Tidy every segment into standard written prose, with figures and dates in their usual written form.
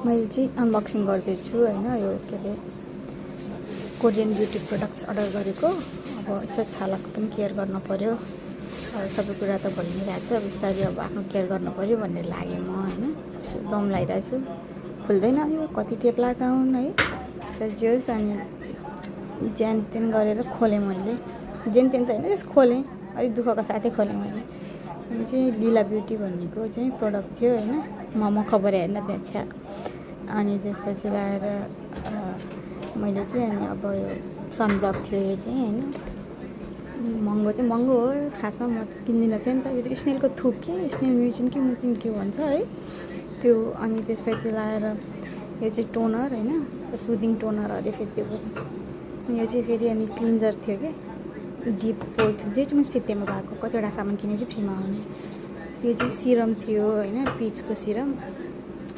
मैले चाहिँ अनबक्सिङ गर्दैछु होइन। यो के अरे कोरियन ब्युटी प्रडक्ट्स अर्डर गरेको। अब यसो छालाको पनि केयर गर्नु पऱ्यो। सबै कुरा त भइ नै रहेछ। बिस्तारै अब आफ्नो केयर गर्नु पऱ्यो भन्ने लाग्यो म होइन। दम लगाइरहेको छु, खुल्दैन यो कति टेप लगाएको हुन् है। तर जे होस् अनि ज्यान तेन गरेर खोलेँ मैले। जेन तेन त होइन, जस्ट खोलेँ, अलिक दुःखको साथै खोलेँ मैले। अनि चाहिँ लीला ब्युटी भन्नेको चाहिँ प्रडक्ट थियो होइन। म खबर हेर्न त्यहाँ छ्या। अनि त्यसपछि लाएर मैले चाहिँ अनि अब यो सनब्लक थियो यो चाहिँ होइन। महँगो हो खासमा, म किन्दिनँ थिएँ नि त। यो चाहिँ स्नेलको थुक कि स्नेल म्युजिन कि मुकिन के भन्छ है त्यो। अनि त्यसपछि लाएर यो चाहिँ टोनर होइन, सुदिङ टोनर अरे त्यो यो चाहिँ फेरि अनि क्लिन्जर थियो कि डिप पोर थियो, जे चाहिँ म सित्तैमा भएको कतिवटा सामान किने चाहिँ फ्रीमा आउने। यो चाहिँ सिरम थियो होइन, पिचको सिरम।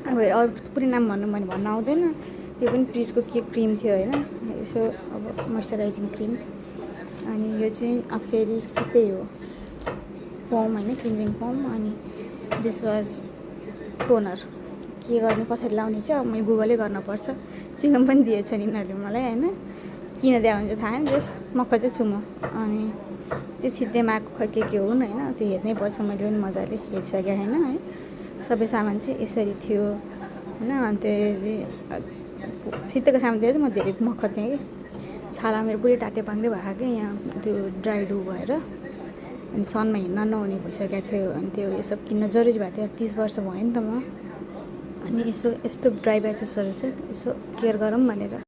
अब अरू पुरै नाम भन्न आउँदैन। त्यो पनि पिचको के क्रिम थियो होइन, यसो अब मोइस्चराइजिङ क्रिम। अनि यो चाहिँ फेरि त्यही हो फोम होइन, क्लिन्जिङ फोम। अनि डिसवास टोनर के गर्ने कसरी लाउने चाहिँ अब मैले गुगलै गर्नुपर्छ। सिरम पनि दिएछ नि यिनीहरूले मलाई होइन, किन दिएको हुन्छ थाहा छैन, जस मक्ख चाहिँ छु म। अनि त्यो सित्तैमा आएको खै के हुन् होइन, त्यो हेर्नै पर्छ। मैले पनि मजाले हेरिसकेँ होइन है। सबै सामान चाहिँ यसरी थियो होइन। अनि त्यो सित्तैको सामान दिएर चाहिँ म धेरै मक्ख थिएँ कि। छाला मेरो पुरै टाटे पाङ्दै भएको कि यहाँ त्यो ड्राई डु भएर। अनि सनमा हिँड्न नहुने भइसकेको थियो। अनि त्यो यो सब किन्न जरुरी भएको थियो। 30 वर्ष भयो नि त म। अनि यसो यस्तो ड्राई ब्याचेसहरू चाहिँ यसो केयर गरौँ भनेर